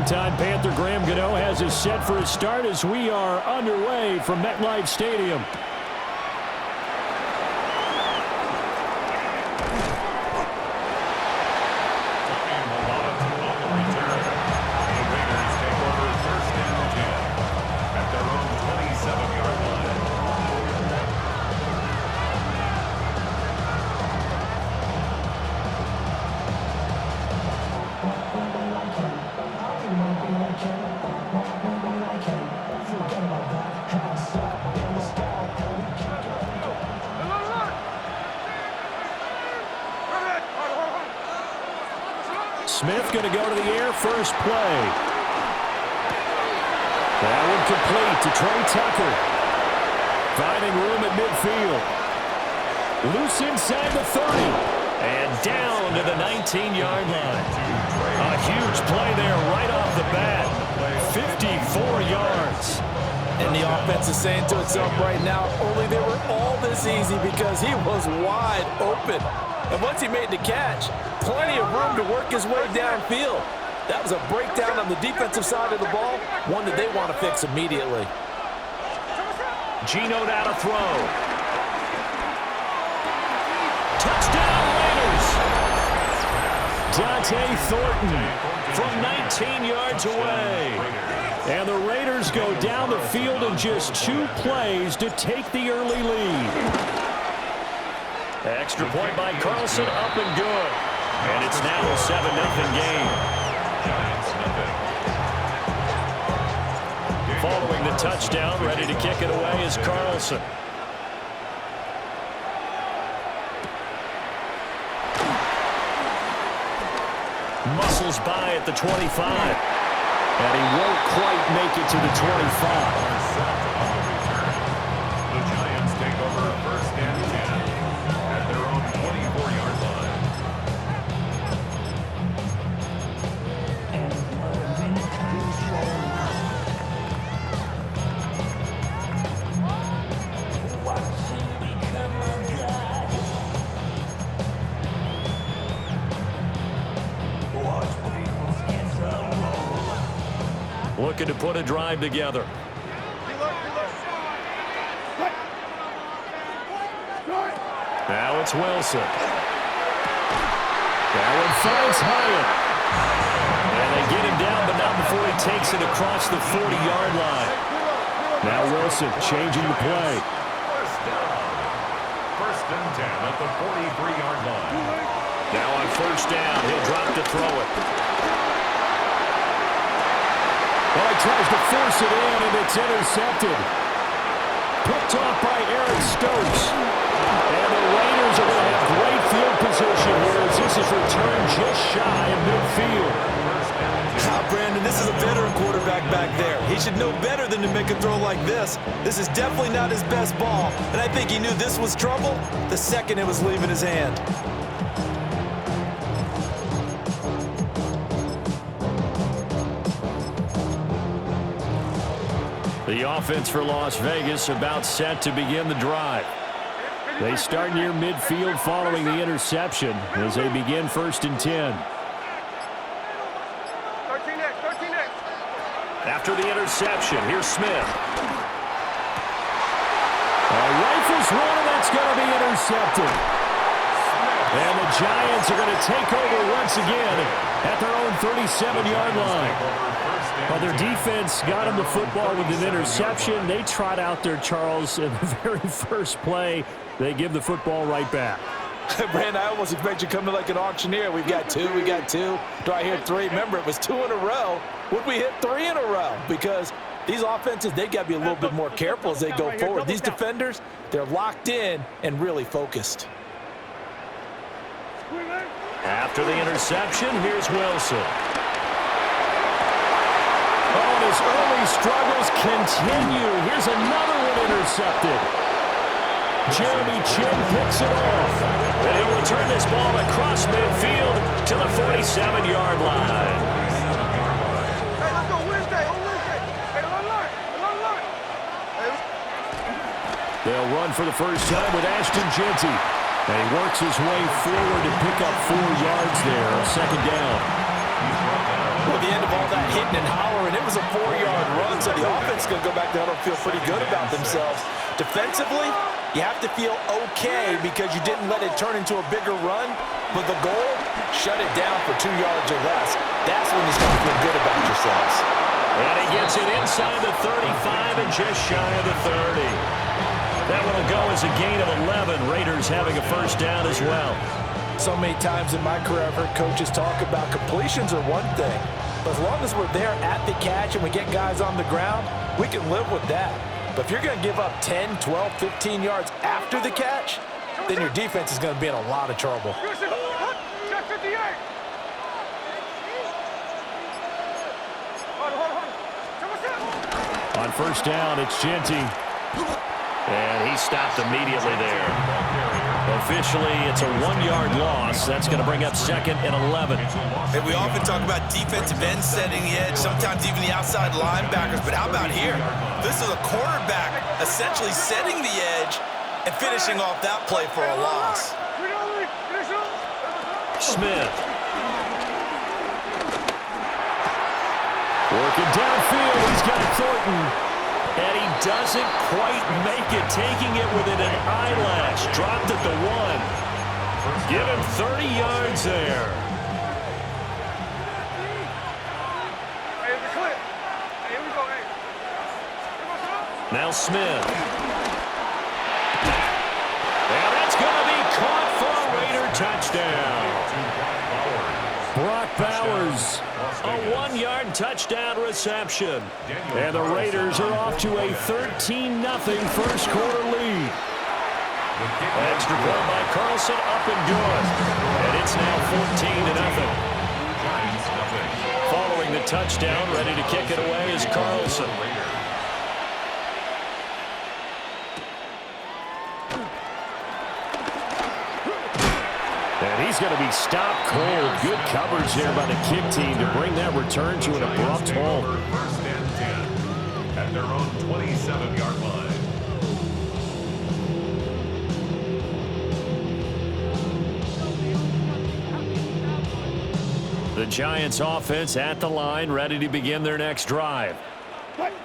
Big-time Panther Graham Gano has us set for a start as we are underway from MetLife Stadium. Smith going to go to the air, first play. That one complete to Trey Tucker. Finding room at midfield. Loose inside the 30. And down to the 19-yard line. A huge play there right off the bat. 54 yards. And the offense is saying to itself right now, only they were all this easy because he was wide open. And once he made the catch, plenty of room to work his way downfield. That was a breakdown on the defensive side of the ball, one that they want to fix immediately. Geno now to throw. Touchdown Raiders! Dante Thornton from 19 yards away. And the Raiders go down the field in just 2 plays to take the early lead. Extra point by Carlson, up and good. And it's now a 7-0 game. Following the touchdown, ready to kick it away is Carlson. Muscles by at the 25. And he won't quite make it to the 25. The Giants take over first and 10 at their own 24-yard line. Looking to put a drive together. Now it's Wilson. That one finds Hyatt. And they get him down, but not before he takes it across the 40-yard line. Now Wilson changing the play. First and 10 at the 43-yard line. Now on first down, he'll drop to throw it. Well, he tries to force it in, and it's intercepted. Picked off by Aaron Stokes. And the Raiders are going to have great field position here as this is returned just shy of midfield. Brandon, this is a veteran quarterback back there. He should know better than to make a throw like this. This is definitely not his best ball, and I think he knew this was trouble the second it was leaving his hand. The offense for Las Vegas about set to begin the drive. They start near midfield following the interception as they begin first and 10. After the interception, here's Smith. Rifles one, and that's going to be intercepted. And the Giants are going to take over once again at their own 37-yard line. Well, their defense got them the football with an interception. They trot out there, Charles, in the very first play. They give the football right back. Brand, I almost expect you to come in like an auctioneer. We've got two. Do I hear 3? Remember, it was 2 in a row. Would we hit 3 in a row? Because these offenses, they got to be a little bit more careful as they go forward. These defenders, they're locked in and really focused. After the interception, here's Wilson. Oh, and his early struggles continue. Here's another one intercepted. Jeremy Chin picks it off. And he'll return this ball across midfield to the 47-yard line. Hey, let's go Wednesday. Hey, line. They'll run for the first time with Ashton Jeanty. And he works his way forward to pick up 4 yards there, second down. At the end of all that hitting and hollering, it was a 4-yard run, so the offense is going to go back to huddle and feel pretty good about themselves. Defensively, you have to feel okay because you didn't let it turn into a bigger run, but the goal, shut it down for 2 yards or less. That's when you start to feel good about yourselves. And he gets it inside the 35 and just shy of the 30. That one will go as a gain of 11. Raiders having a first down as well. So many times in my career I've heard coaches talk about completions are one thing, but as long as we're there at the catch and we get guys on the ground, we can live with that. But if you're going to give up 10, 12, 15 yards after the catch, then your defense is going to be in a lot of trouble. On first down, it's Genty. And he stopped immediately there. Officially, it's a 1-yard loss. That's going to bring up 2nd and 11. Hey, we often talk about defensive ends setting the edge, sometimes even the outside linebackers. But how about here? This is a quarterback essentially setting the edge and finishing off that play for a loss. Smith. Working downfield. He's got Thornton. And he doesn't quite make it, taking it within an eyelash. Dropped at the 1. Give him 30 yards there. Hey, it's a clip. Hey, here we go, hey. Now Smith. And that's going to be caught for a Raider touchdown. Brock Bowers, a 1-yard touchdown reception. And the Raiders are off to a 13-0 first quarter lead. Extra point by Carlson, up and good. And it's now 14-0. Following the touchdown, ready to kick it away is Carlson. And he's going to be stopped cold. Good coverage there by the kick team to bring that return to an abrupt halt. First and 10 at their own 27-yard line. The Giants offense at the line, ready to begin their next drive.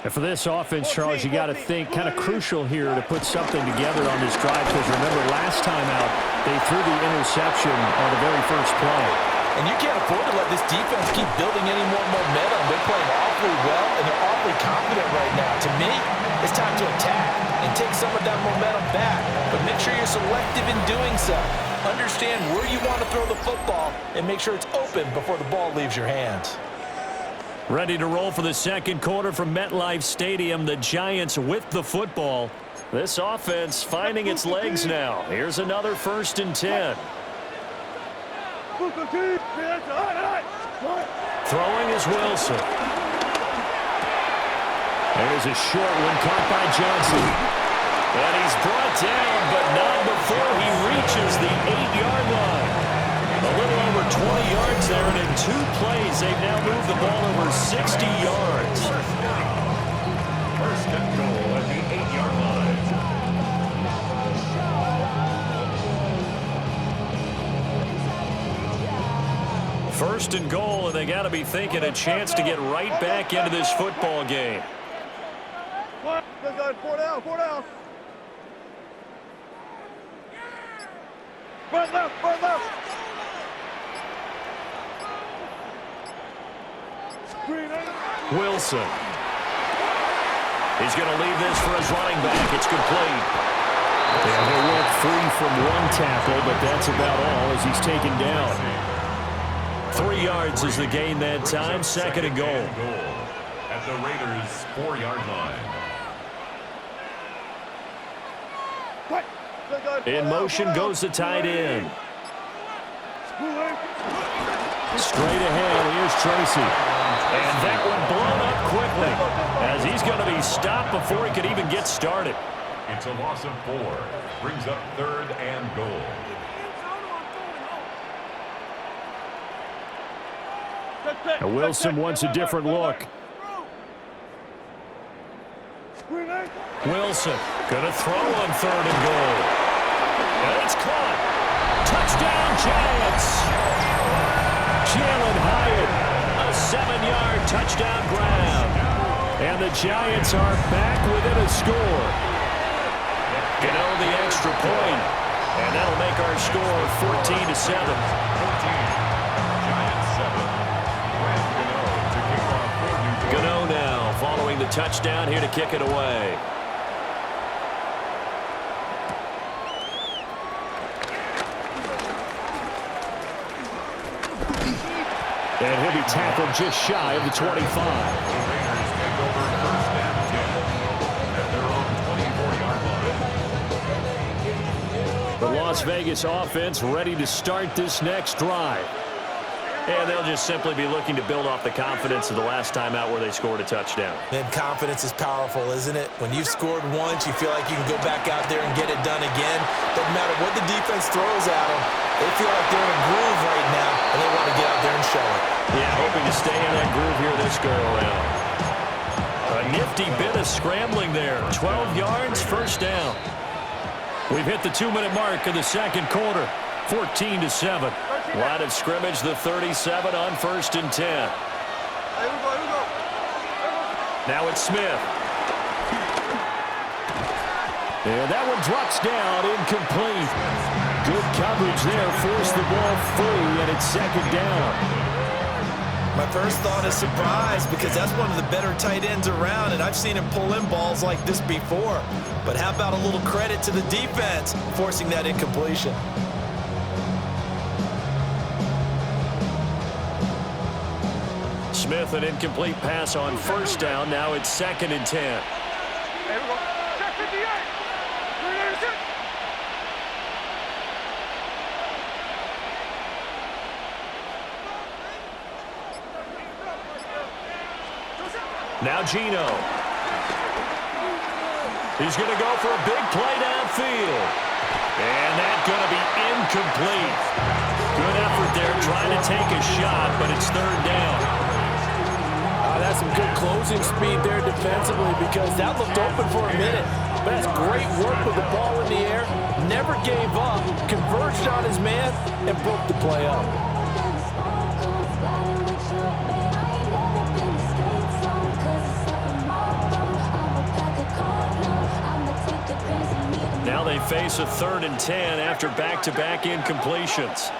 And for this offense, Charles, you got to think kind of crucial here to put something together on this drive, because remember last time out they threw the interception on the very first play. And you can't afford to let this defense keep building any more momentum. They're playing awfully well, and they're awfully confident right now. To me, it's time to attack and take some of that momentum back. But make sure you're selective in doing so. Understand where you want to throw the football and make sure it's open before the ball leaves your hands. Ready to roll for the second quarter from MetLife Stadium. The Giants with the football. This offense finding its legs now. Here's another 1st and 10. Throwing is Wilson. There's a short one caught by Johnson. And he's brought down, but not before he reaches the 8-yard line. A little over 20 yards there, and in 2 plays, they've now moved the ball over 60 yards. First and goal at the 8-yard line. First and goal, and they got to be thinking a chance to get right back into this football game. 4 down, 4 down. Front left, front left. Wilson. He's going to leave this for his running back. It's complete. Yeah, they went free from 1 tackle, but that's about all as he's taken down. 3 yards is the gain that time. 2nd and goal. At the Raiders' 4-yard line. In motion goes the tight end. Straight ahead, here's Tracy. And that one blown up quickly as he's going to be stopped before he could even get started. It's a loss of 4. Brings up 3rd and goal. Now Wilson wants a different look. Wilson going to throw on 3rd and goal. And it's caught. Touchdown, Giants. Jalen Hyatt, a 7-yard touchdown grab. And the Giants are back within a score. Gano the extra point. And that'll make our score 14-7. Gano now following the touchdown here to kick it away. And he'll be tackled just shy of the 25. The Raiders take over first and 10 at their own 24-yard line. The Las Vegas offense ready to start this next drive. And they'll just simply be looking to build off the confidence of the last time out where they scored a touchdown. And confidence is powerful, isn't it? When you've scored once, you feel like you can go back out there and get it done again. Doesn't matter what the defense throws at them. They feel like they're in a groove right now, and they want to get out there and show it. Yeah, hoping to stay in that groove here this go-around. A nifty bit of scrambling there. 12 yards, first down. We've hit the 2-minute mark of the second quarter. 14-7. Line of scrimmage, the 37 on first and 10. Now it's Smith. And that one drops down, incomplete. Good coverage there, forced the ball free, and it's second down. My first thought is surprise, because that's one of the better tight ends around, and I've seen him pull in balls like this before. But how about a little credit to the defense forcing that incompletion? Smith, an incomplete pass on first down. Now it's second and 10. Hey, we go. Check 58. Now Geno. He's going to go for a big play downfield. And that's going to be incomplete. Good effort there trying to take a shot, but it's third down. That's some good closing speed there defensively, because that looked open for a minute. But that's great work with the ball in the air. Never gave up, converged on his man, and broke the play up. Now they face a third and 10 after back-to-back incompletions.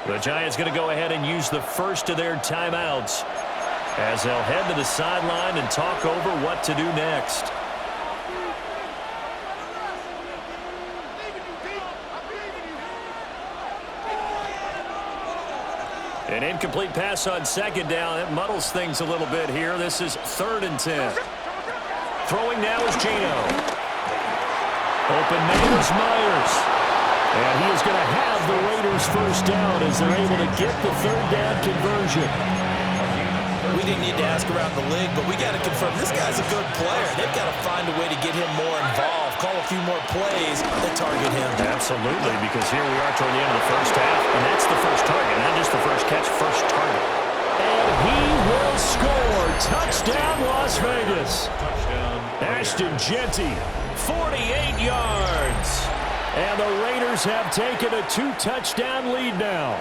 The Giants going to go ahead and use the first of their timeouts as they'll head to the sideline and talk over what to do next. An incomplete pass on second down. It muddles things a little bit here. This is third and 10. Throwing now is Geno. Open man is Myers. And he is going to have the Raiders first down as they're able to get the third down conversion. We didn't need to ask around the league, but we got to confirm this guy's a good player. They've got to find a way to get him more involved, call a few more plays that target him. Absolutely, because here we are toward the end of the first half, and that's the first target, not just the first catch, first target. And he will score. Touchdown, Las Vegas. Ashton Jeanty, 48 yards. And the Raiders have taken a 2-touchdown lead now.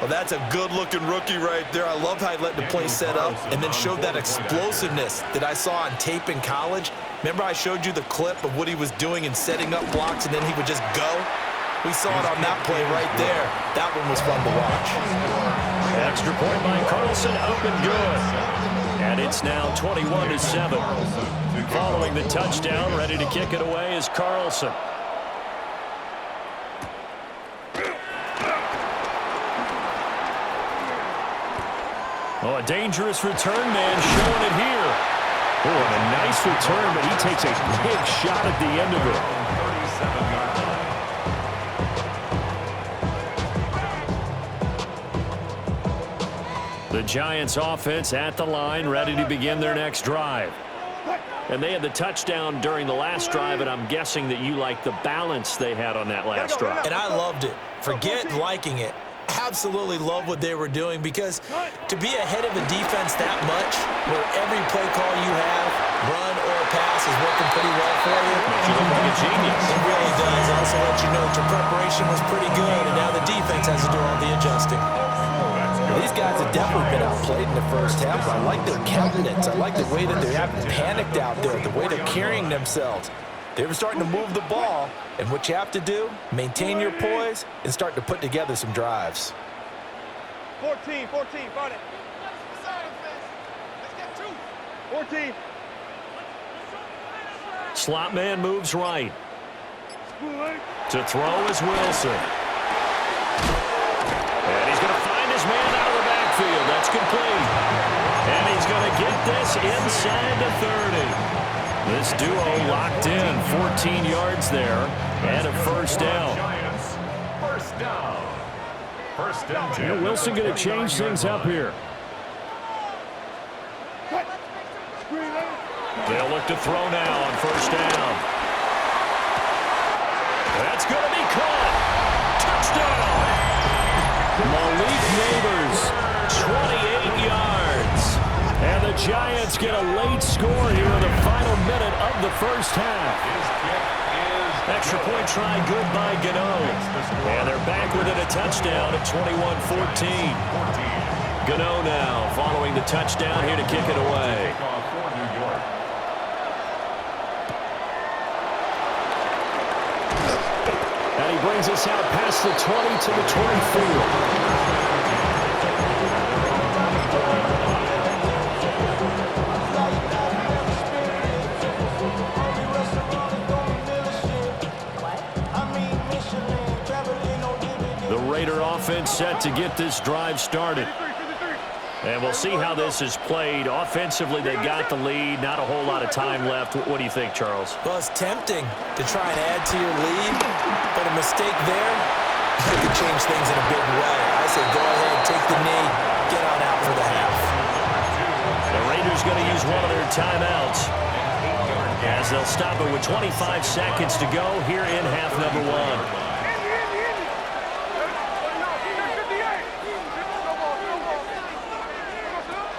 Well, that's a good-looking rookie right there. I love how he let the play set up and then showed that explosiveness that I saw on tape in college. Remember I showed you the clip of what he was doing and setting up blocks, and then he would just go? We saw it on that play right there. That one was fun to watch. Extra point by Carlson, up and good. And it's now 21-7. Following the touchdown, ready to kick it away is Carlson. Oh, a dangerous return man showing it here. Oh, and a nice return, but he takes a big shot at the end of it. 37-yard line. The Giants offense at the line, ready to begin their next drive. And they had the touchdown during the last drive, and I'm guessing that you like the balance they had on that last drive. And I loved it. Forget liking it. Absolutely love what they were doing, because to be ahead of a defense that much, where every play call you have, run or pass, is working pretty well for you. Makes you look like a genius. It really does. also let you know that your preparation was pretty good, and now the defense has to do all the adjusting. These guys have definitely been outplayed in the first half, but I like their countenance. I like the way that they haven't panicked out there, the way they're carrying themselves. They were starting to move the ball, and what you have to do, maintain your poise and start to put together some drives. 14, find it. Let's get 2. 14. Slot man moves right. To throw is Wilson. And he's going to find his man out of the backfield. That's complete. And he's going to get this inside the 30. This duo locked in, 14 yards there, and a first down. First down. First and 10. And Wilson going to change things up here. They'll look to throw now on first down. That's going to be caught. Touchdown. Malik Neighbors, 28 yards. And the Giants get a late score here in the final minute of the first half. Extra point try good by Gano. And they're back within a touchdown at 21-14. Gano now following the touchdown here to kick it away. And he brings us out past the 20 to the 24. The Raider offense set to get this drive started. And we'll see how this is played. Offensively, they got the lead. Not a whole lot of time left. What do you think, Charles? Well, it's tempting to try and add to your lead, but a mistake there could change things in a big way. I say go ahead, take the knee, get on out for the half. The Raiders going to use one of their timeouts as they'll stop it with 25 seconds to go here in half number one.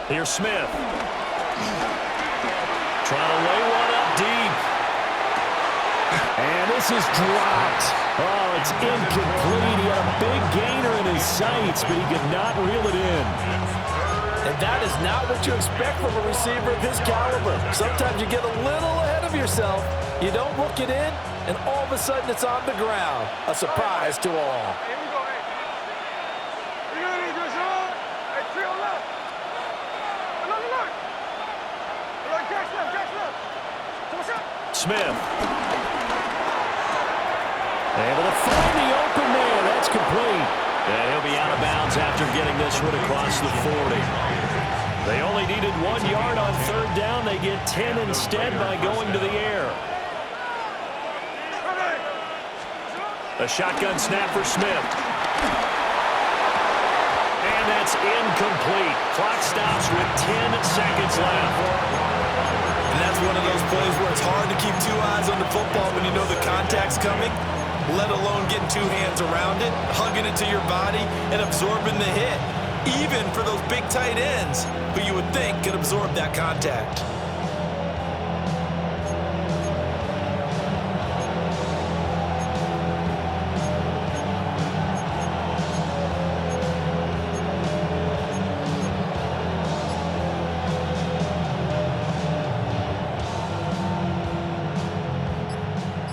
Here's Smith. Trying to lay one up deep. And this is dropped. Oh, it's incomplete. He had a big gainer in his sights, but he could not reel it in. And that is not what you expect from a receiver of his caliber. Sometimes you get a little ahead of yourself. You don't look it in, and all of a sudden it's on the ground. A surprise to all. Here we go, hey. You know what it is, hey, 3 on left. Look. Catch left. What's up? Smith. Able to find the open man. That's complete. And he'll be out of bounds after getting this one across the 40. They only needed 1 yard on third down. They get 10 instead by going to the air. A shotgun snap for Smith. And that's incomplete. Clock stops with 10 seconds left. And that's one of those plays where it's hard to keep 2 eyes on the football when you know the contact's coming, let alone getting 2 hands around it, hugging it to your body, and absorbing the hit. Even for those big tight ends who you would think could absorb that contact.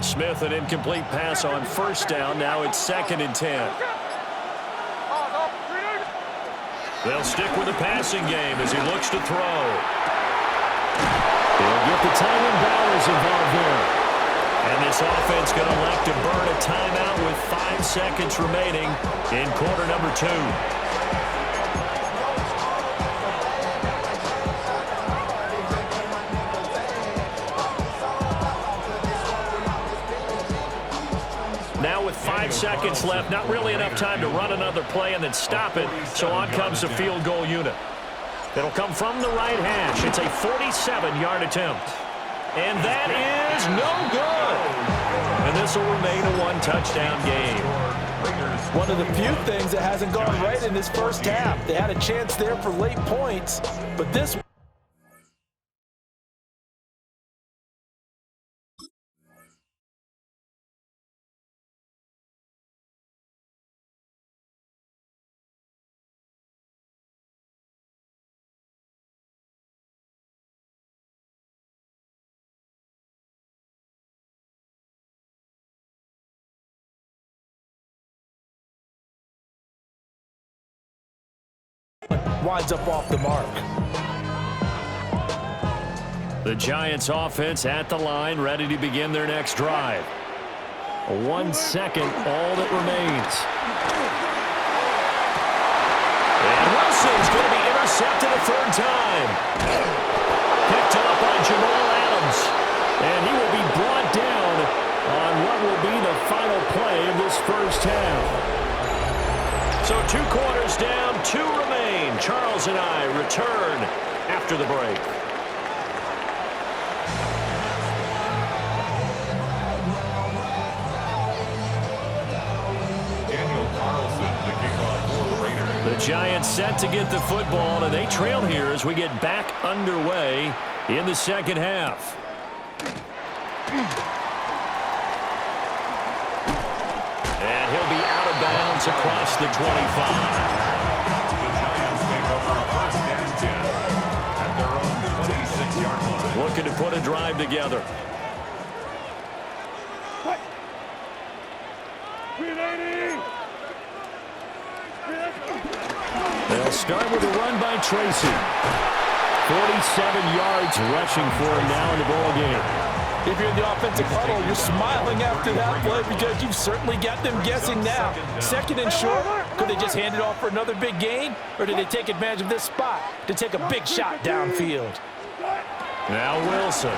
Smith, an incomplete pass on first down. Now it's 2nd and 10. They'll stick with the passing game as he looks to throw. They'll get the tight end Bowers involved there. And this offense going to elect to burn a timeout with 5 seconds remaining in quarter number 2. Now with 5 seconds left, not really enough time to run another play and then stop it, so on comes the field goal unit. It'll come from the right hash. It's a 47-yard attempt. And that is no good. And this will remain a 1-touchdown game. One of the few things that hasn't gone right in this first half. They had a chance there for late points, but this winds up off the mark. The Giants offense at the line, ready to begin their next drive. 1 second, all that remains. And Wilson's going to be intercepted a third time. Picked up by Jamal Adams. And he will be brought down on what will be the final play of this first half. So 2 quarters down, 2 remain. Charles and I return after the break. The Giants set to get the football, and they trail here as we get back underway in the second half. And he'll be out of bounds across the 25. The Giants take over first and 10 at their own 26-yard line. Looking to put a drive together. They'll start with a run by Tracy. 47 yards rushing for him now in the ball game. If you're in the offensive huddle, you're smiling after that play because you've certainly got them guessing now. Second and short, could they just hand it off for another big gain? Or did they take advantage of this spot to take a big shot downfield? Now Wilson.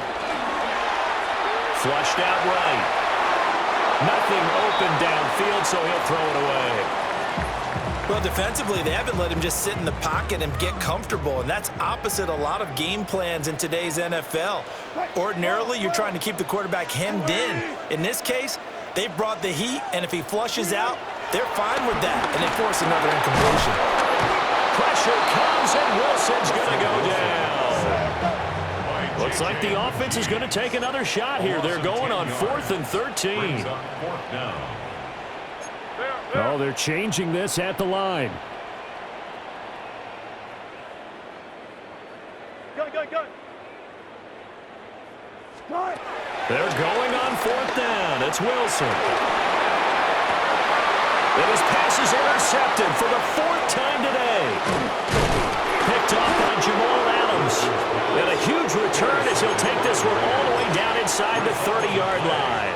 Flushed out right. Nothing open downfield, so he'll throw it away. Well, defensively, they haven't let him just sit in the pocket and get comfortable, and that's opposite a lot of game plans in today's NFL. Ordinarily, you're trying to keep the quarterback hemmed in. In this case, they've brought the heat, and if he flushes out, they're fine with that, and they force another incompletion. Pressure comes, and Wilson's going to go down. Looks like the offense is going to take another shot here. They're going on 4th and 13. Oh, they're changing this at the line. They're going on 4th down. It's Wilson. And his pass is intercepted for the 4th time today. Picked off by Jamal Adams. And a huge return as he'll take this one all the way down inside the 30-yard line.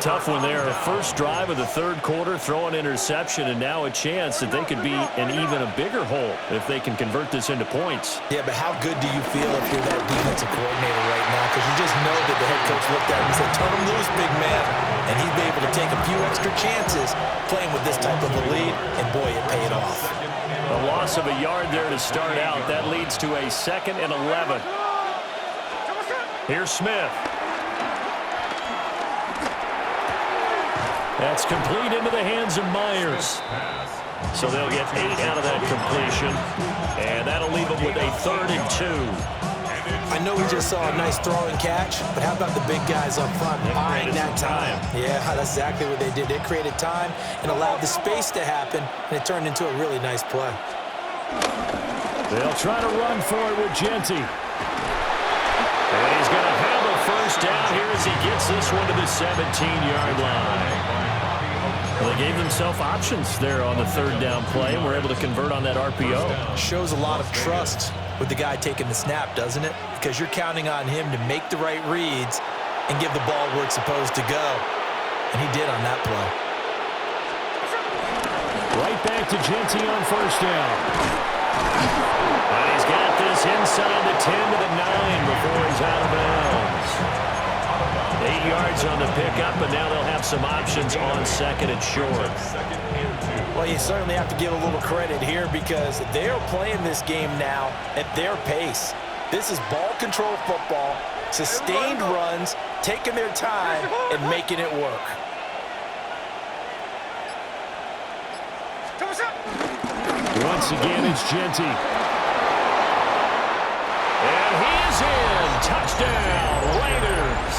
Tough one there. First drive of the third quarter, throw an interception, and now a chance that they could be in even a bigger hole if they can convert this into points. Yeah, but how good do you feel if you're that defensive coordinator right now? Because you just know that the head coach looked at him and said, turn him loose, big man. And he's been able to take a few extra chances playing with this type of a lead, and boy, it paid off. A loss of a yard there to start out. That leads to a 2nd and 11. Here's Smith. That's complete into the hands of Myers. So they'll get 8 out of that completion. And that'll leave them with a 3rd and 2. I know we just saw a nice throw and catch, but how about the big guys up front buying that time? Yeah, that's exactly what they did. They created time and allowed the space to happen, and it turned into a really nice play. They'll try to run for it with Genty. And he's going to have a first down here as he gets this one to the 17-yard line. Well, they gave themselves options there on the 3rd down play, and were able to convert on that RPO. Shows a lot of trust with the guy taking the snap, doesn't it? Because you're counting on him to make the right reads and give the ball where it's supposed to go. And he did on that play. Right back to Genty on first down. And he's got this inside the 10 to the 9 before he's out of bounds. 8 yards on the pickup, but now they'll have some options on 2nd and short. Well, you certainly have to give a little credit here because they're playing this game now at their pace. This is ball control football, sustained runs, taking their time and making it work. Once again, it's Genty. And he is in. Touchdown, Raiders.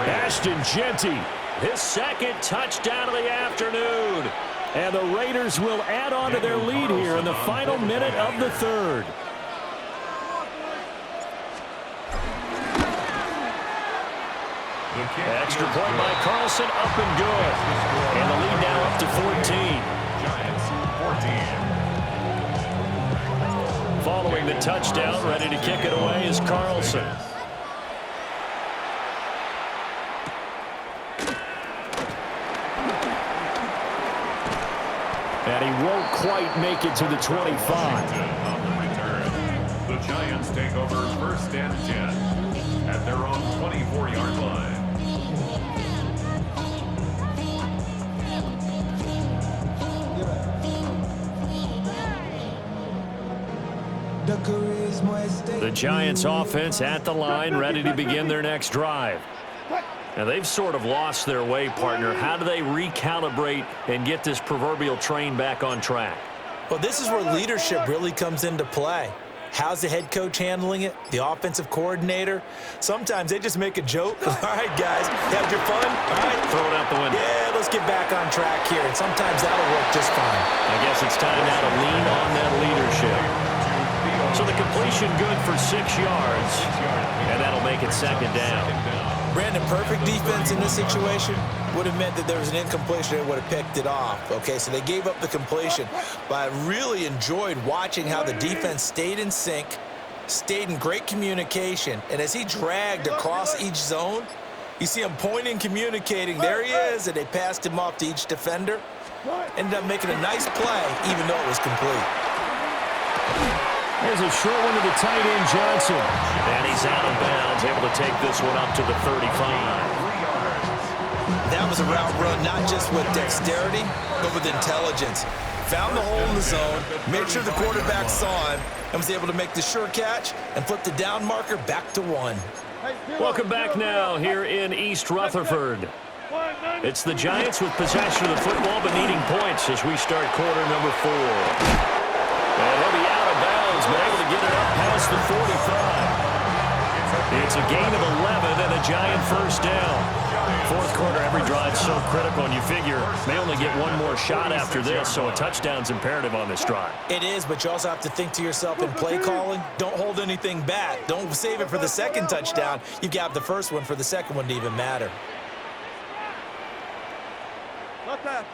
Ashton Genty, his 2nd touchdown of the afternoon. And the Raiders will add on to their lead here in the final minute of the 3rd. Extra point by Carlson, up and good. And the lead now up to 14. Giants 14. following the touchdown. Ready to kick it away is Carlson. And he won't quite make it to the 25. On the return, the Giants take over 1st and 10 at their own 24-yard line. The Giants offense at the line, ready to begin their next drive. Now, they've sort of lost their way, partner. How do they recalibrate and get this proverbial train back on track? Well, this is where leadership really comes into play. How's the head coach handling it? The offensive coordinator? Sometimes they just make a joke. All right, guys, have your fun. All right. Throw it out the window. Yeah, let's get back on track here. And sometimes that'll work just fine. I guess it's time now to lean on that leadership. So the completion good for 6 yards, and that'll make it 2nd down. Brandon, perfect defense in this situation would have meant that there was an incompletion and would have picked it off. Okay, so they gave up the completion. But I really enjoyed watching how the defense stayed in sync, stayed in great communication, and as he dragged across each zone, you see him pointing, communicating. There he is, and they passed him off to each defender. Ended up making a nice play, even though it was complete. Here's a short one to the tight end, Johnson. And he's out of bounds, able to take this one up to the 35. That was a route run not just with dexterity, but with intelligence. Found the hole in the zone, made sure the quarterback saw him, and was able to make the sure catch and flip the down marker back to 1. Welcome back now here in East Rutherford. It's the Giants with possession of the football, but needing points as we start quarter number 4. And he'll be out of bounds, but able to get it up past the 45. It's a gain of 11 and a Giant 1st down. 4th quarter, every drive so critical, and you figure may only get one more shot after this, so a touchdown's imperative on this drive. It is, but you also have to think to yourself in play calling, don't hold anything back. Don't save it for the 2nd touchdown. You've got the 1st one for the 2nd one to even matter. Not that.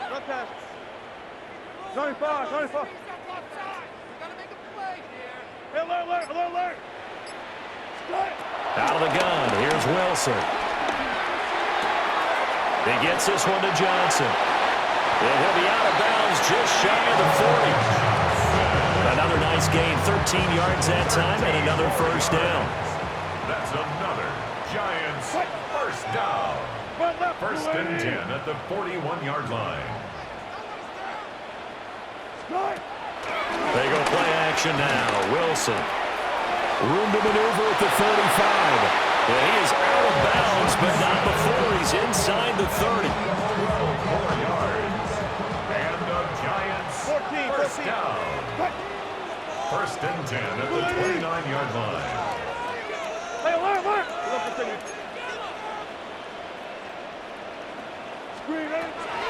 95. Hey, alert. Out of the gun, here's Wilson. He gets this one to Johnson. And he'll be out of bounds just shy of the 40. Another nice gain, 13 yards that time, and another 1st down. That's another Giants 1st down. 1st and 10 at the 41-yard line. They go play action now. Wilson. Room to maneuver at the 35. And he is out of bounds, but not before he's inside the 30. 12 more yards. And the Giants 1st down. 1st and 10 at the 29-yard line. Hey, alert.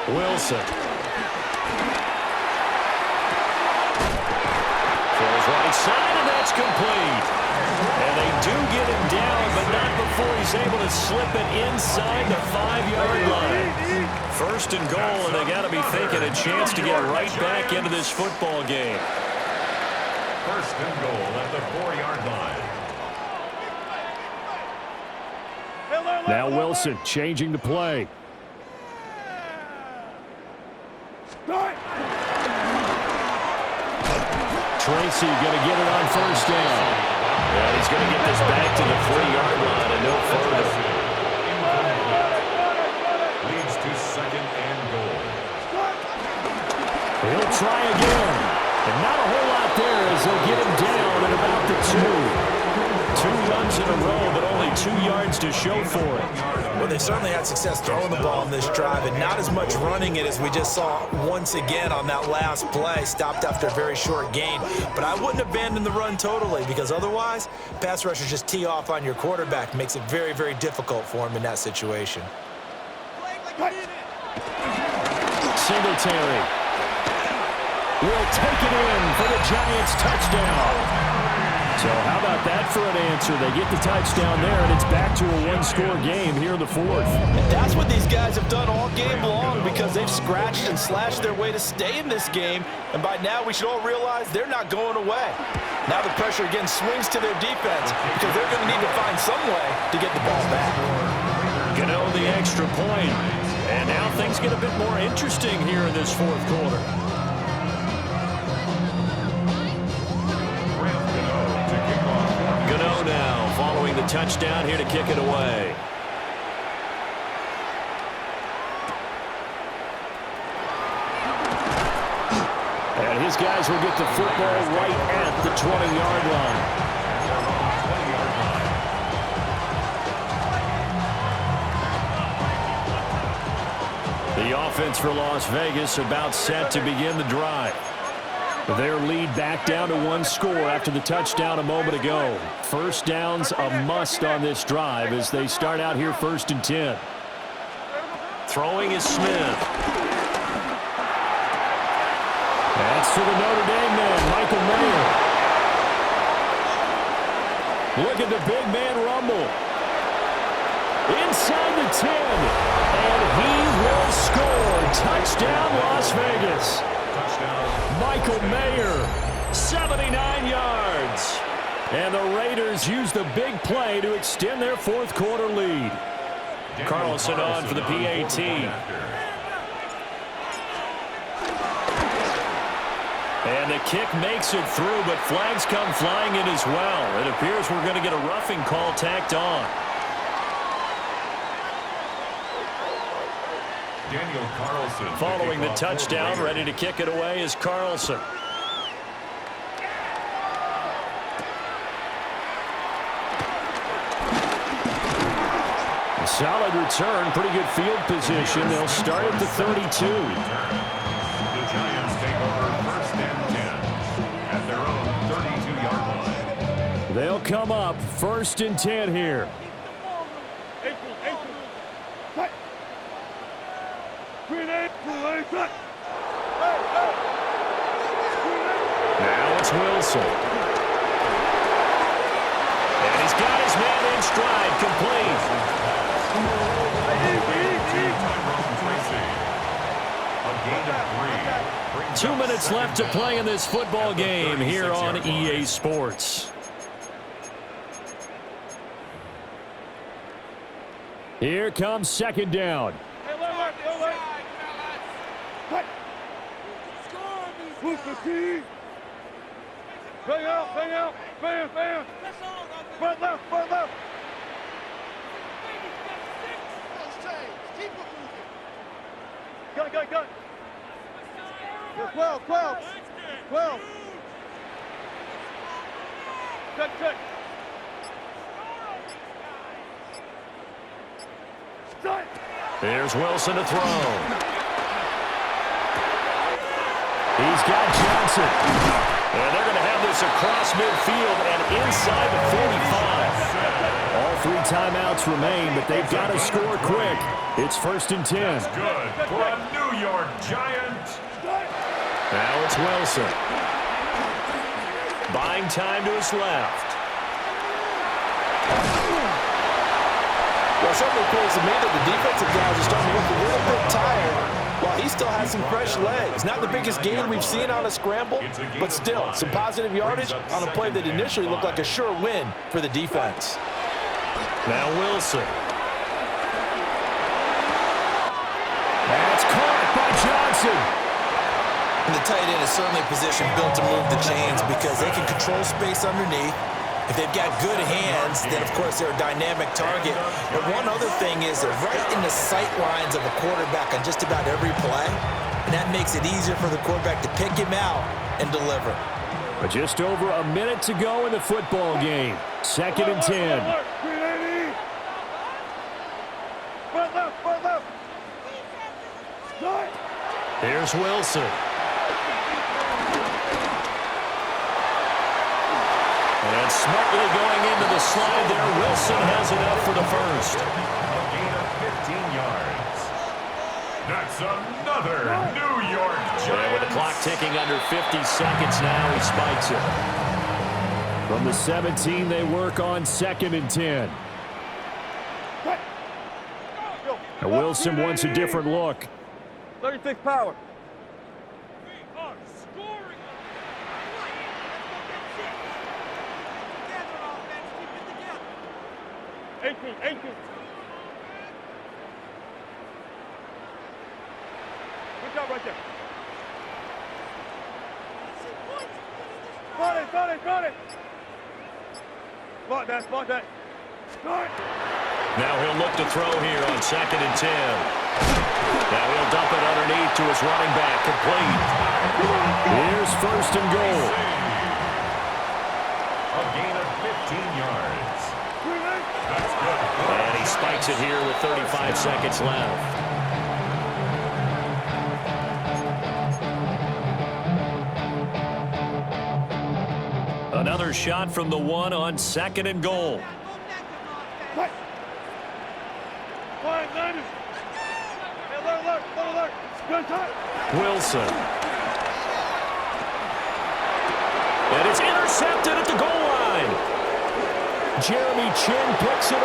Wilson. Throws right side, and that's complete. And they do get him down, but not before he's able to slip it inside the 5-yard line. 1st and goal, and they got to be thinking a chance to get right back into this football game. 1st and goal at the 4-yard line. Now Wilson changing the play. Tracy going to get it on 1st down. And he's going to get this back to the 3-yard line and no further. Leads to 2nd and goal. He'll try again. And not a whole lot there as they'll get him down at about the 2. 2 runs in a row, but only 2 yards to show for it. Well, they certainly had success throwing the ball in this drive, and not as much running it as we just saw once again on that last play. Stopped after a very short gain. But I wouldn't abandon the run totally, because otherwise, pass rushers just tee off on your quarterback. Makes it very, very difficult for him in that situation. Singletary will take it in for the Giants touchdown. So how about that for an answer? They get the touchdown there, and it's back to a 1-score game here in the 4th. And that's what these guys have done all game long, because they've scratched and slashed their way to stay in this game. And by now, we should all realize they're not going away. Now the pressure again swings to their defense because they're going to need to find some way to get the ball back. Gano the extra point. And now things get a bit more interesting here in this fourth quarter. Gano now following the touchdown here to kick it away. And his guys will get the football right at the 20-yard line. The offense for Las Vegas about set to begin the drive. Their lead back down to one score after the touchdown a moment ago. First down's a must on this drive as they start out here 1st and 10. Throwing is Smith. That's to the Notre Dame man, Michael Mayer. Look at the big man rumble. Inside the 10, and he will score. Touchdown, Las Vegas. Touchdown. Michael Mayer, 79 yards. And the Raiders use the big play to extend their fourth quarter lead. Carlson on for the PAT. And the kick makes it through, but flags come flying in as well. It appears we're going to get a roughing call tacked on. Daniel Carlson. Following the touchdown, ready to kick it away is Carlson. A solid return, pretty good field position. They'll start at the 32. The Giants take over 1st and 10 at their own 32-yard line. They'll come up 1st and 10 here. Now it's Wilson. And he's got his man in stride, complete. 2 minutes left to play in this football game here on EA Sports. Here comes 2nd down. Bang out, bam. Front left. Got. 12. Check. There's Wilson to throw. He's got Johnson. And they're going to have this across midfield and inside the 45. All 3 timeouts remain, but they've got to score quick. It's 1st and 10. Good for a New York Giant. Now it's Wilson. Buying time to his left. Well, it certainly appears to me that the defensive guys are starting to look a little bit tired while he still has some fresh legs. Not the biggest gain we've seen on a scramble, but still some positive yardage on a play that initially looked like a sure win for the defense. Now Wilson. That's caught by Johnson. And the tight end is certainly a position built to move the chains because they can control space underneath. If they've got good hands, then, of course, they're a dynamic target. But one other thing is they're right in the sight lines of a quarterback on just about every play, and that makes it easier for the quarterback to pick him out and deliver. But just over a minute to go in the football game. 2nd and 10. Front left. Here's Wilson. And smartly going into the slide there, Wilson has enough for the first. A gain of 15 yards. That's another New York Giants. And with the clock ticking under 50 seconds now, he spikes it. From the 17, they work on 2nd and 10. And Wilson wants a different look. 36 power. 18. 18. Good job right there. Spot it, spot it, spot it. Spot that, spot that. Start. Now he'll look to throw here on 2nd and 10. Now he'll dump it underneath to his running back, complete. Here's 1st and goal. A gain of 15 yards. That's good. And he spikes it here with 35 seconds left. Another shot from the 1 on 2nd and goal. What? Fine, Madden. Hey, alert. Good time. Wilson. And it's intercepted at the goal line. Jeremy Chin picks it